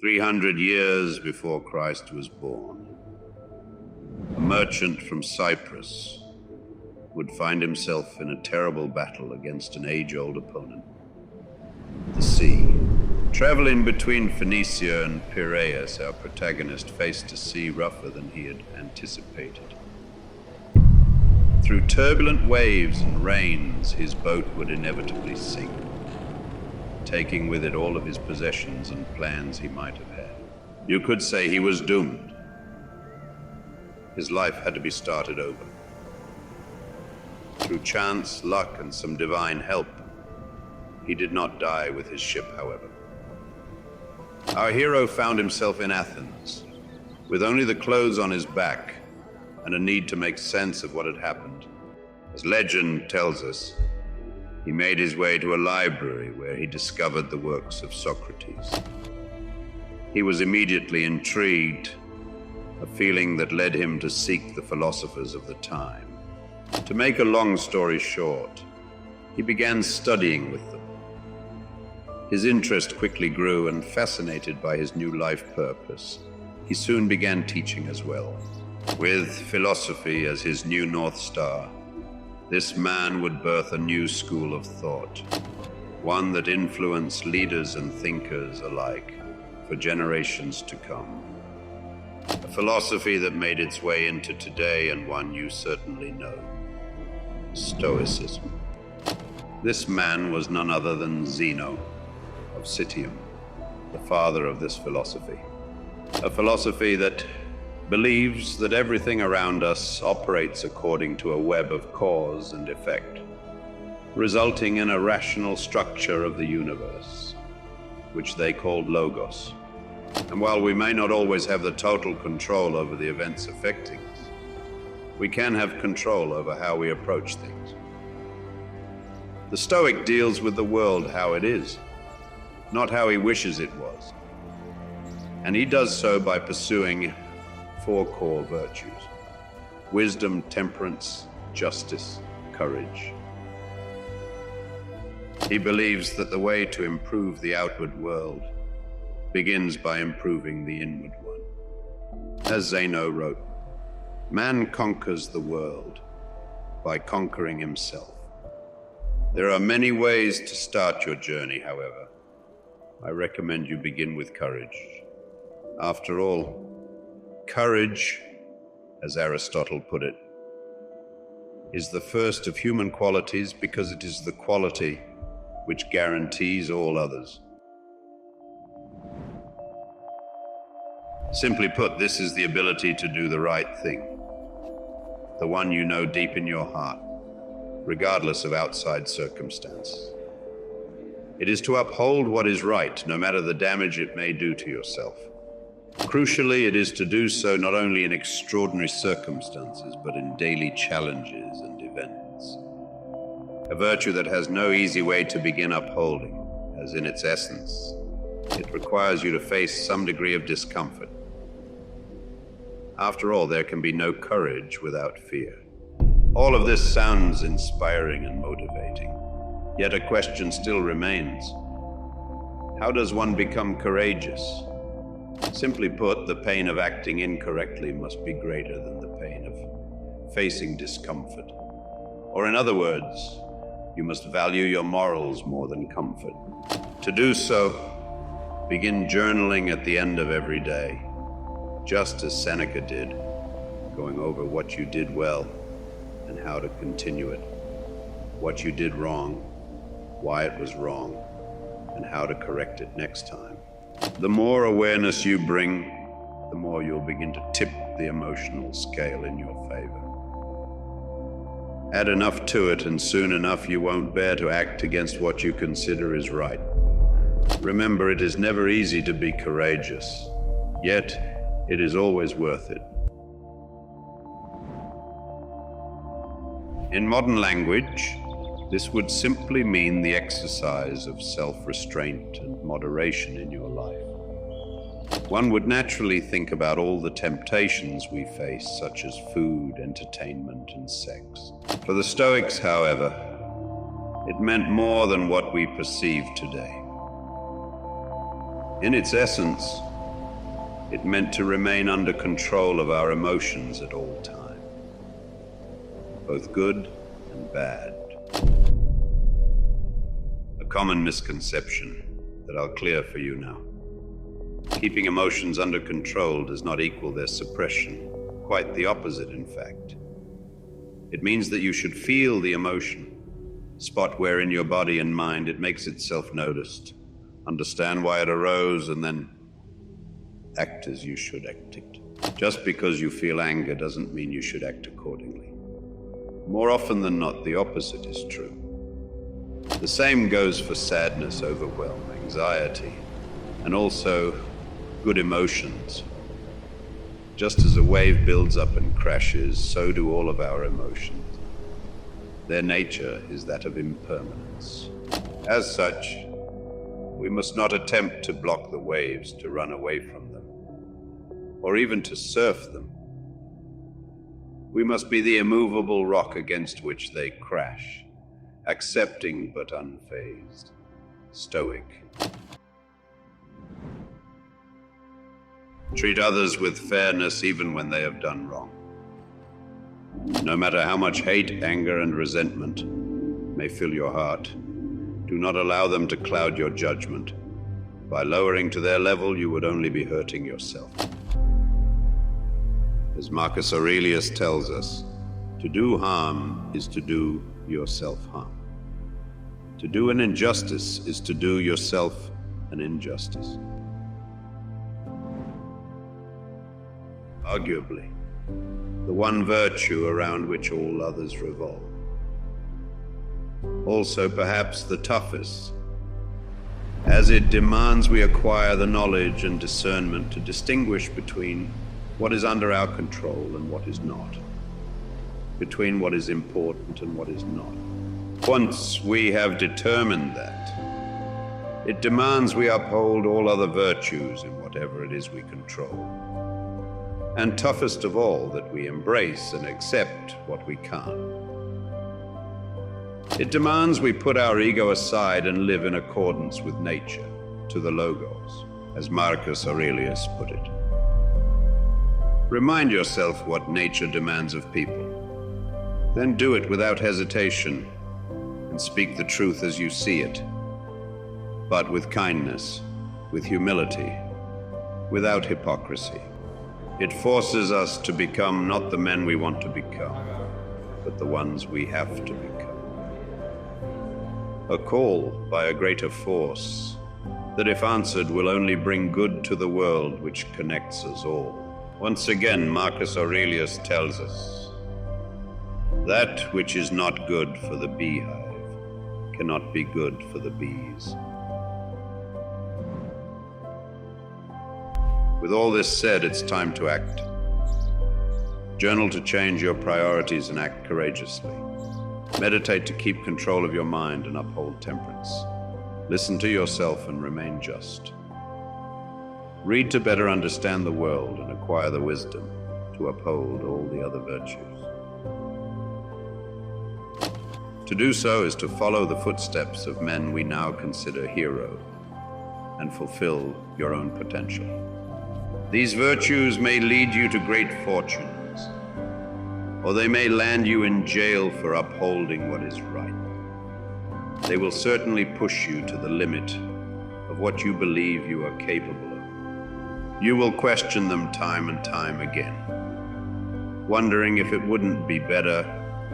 300 years before Christ was born, a merchant from Cyprus would find himself in a terrible battle against an age-old opponent, the sea. Traveling between Phoenicia and Piraeus, our protagonist faced a sea rougher than he had anticipated. Through turbulent waves and rains, his boat would inevitably sink, taking with it all of his possessions and plans he might have had. You could say he was doomed. His life had to be started over. Through chance, luck, and some divine help, he did not die with his ship, however. Our hero found himself in Athens, with only the clothes on his back and a need to make sense of what had happened. As legend tells us, he made his way to a library where he discovered the works of Socrates. He was immediately intrigued, a feeling that led him to seek the philosophers of the time. To make a long story short, he began studying with them. His interest quickly grew, and fascinated by his new life purpose, he soon began teaching as well. With philosophy as his new North Star, this man would birth a new school of thought, one that influenced leaders and thinkers alike for generations to come. A philosophy that made its way into today, and one you certainly know: Stoicism. This man was none other than Zeno of Citium, the father of this philosophy. A philosophy that believes that everything around us operates according to a web of cause and effect, resulting in a rational structure of the universe, which they called logos. And while we may not always have the total control over the events affecting us, we can have control over how we approach things. The Stoic deals with the world how it is, not how he wishes it was. And he does so by pursuing 4 core virtues: wisdom, temperance, justice, courage. He believes that the way to improve the outward world begins by improving the inward one. As Zeno wrote, "Man conquers the world by conquering himself." There are many ways to start your journey, however. I recommend you begin with courage. After all, courage, as Aristotle put it, is the first of human qualities because it is the quality which guarantees all others. Simply put, this is the ability to do the right thing, the one you know deep in your heart, regardless of outside circumstance. It is to uphold what is right, no matter the damage it may do to yourself. Crucially, it is to do so not only in extraordinary circumstances, but in daily challenges and events. A virtue that has no easy way to begin upholding, as in its essence, it requires you to face some degree of discomfort. After all, there can be no courage without fear. All of this sounds inspiring and motivating, yet a question still remains. How does one become courageous? Simply put, the pain of acting incorrectly must be greater than the pain of facing discomfort. Or in other words, you must value your morals more than comfort. To do so, begin journaling at the end of every day, just as Seneca did, going over what you did well and how to continue it, what you did wrong, why it was wrong, and how to correct it next time. The more awareness you bring, the more you'll begin to tip the emotional scale in your favor. Add enough to it, and soon enough you won't bear to act against what you consider is right. Remember, it is never easy to be courageous, yet it is always worth it. In modern language, this would simply mean the exercise of self-restraint and moderation in your life. One would naturally think about all the temptations we face, such as food, entertainment, and sex. For the Stoics, however, it meant more than what we perceive today. In its essence, It meant to remain under control of our emotions at all time, both good and bad. A common misconception that I'll clear for you now. Keeping emotions under control does not equal their suppression. Quite the opposite, in fact. It means that you should feel the emotion, spot where in your body and mind it makes itself noticed, understand why it arose, and then act as you should act it. Just because you feel anger doesn't mean you should act accordingly. More often than not, the opposite is true. The same goes for sadness, overwhelm, anxiety, and also good emotions. Just as a wave builds up and crashes, so do all of our emotions. Their nature is that of impermanence. As such, we must not attempt to block the waves, to run away from them, or even to surf them. We must be the immovable rock against which they crash, accepting but unfazed, stoic. Treat others with fairness even when they have done wrong. No matter how much hate, anger, and resentment may fill your heart, do not allow them to cloud your judgment. By lowering to their level, you would only be hurting yourself. As Marcus Aurelius tells us, to do harm is to do yourself harm. To do an injustice is to do yourself an injustice. Arguably, the one virtue around which all others revolve. Also, perhaps the toughest, as it demands we acquire the knowledge and discernment to distinguish between what is under our control and what is not, between what is important and what is not. Once we have determined that, it demands we uphold all other virtues in whatever it is we control. And toughest of all, that we embrace and accept what we can't. It demands we put our ego aside and live in accordance with nature, to the logos, as Marcus Aurelius put it. Remind yourself what nature demands of people. Then do it without hesitation and speak the truth as you see it, but with kindness, with humility, without hypocrisy. It forces us to become not the men we want to become, but the ones we have to become. A call by a greater force that, if answered, will only bring good to the world which connects us all. Once again, Marcus Aurelius tells us, that which is not good for the beehive cannot be good for the bees. With all this said, it's time to act. Journal to change your priorities and act courageously. Meditate to keep control of your mind and uphold temperance. Listen to yourself and remain just. Read to better understand the world and acquire the wisdom to uphold all the other virtues. To do so is to follow the footsteps of men we now consider heroes and fulfill your own potential. These virtues may lead you to great fortunes, or they may land you in jail for upholding what is right. They will certainly push you to the limit of what you believe you are capable of. You will question them time and time again, wondering if it wouldn't be better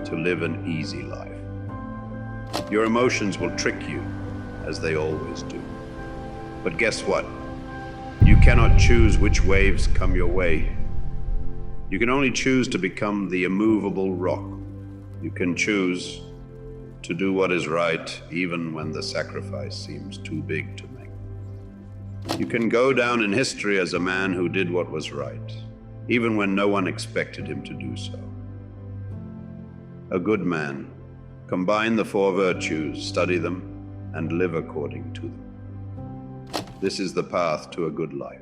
to live an easy life. Your emotions will trick you, as they always do. But guess what? You cannot choose which waves come your way. You can only choose to become the immovable rock. You can choose to do what is right, even when the sacrifice seems too big to make. You can go down in history as a man who did what was right, even when no one expected him to do so. A good man. Combine the four virtues, study them, and live according to them. This is the path to a good life.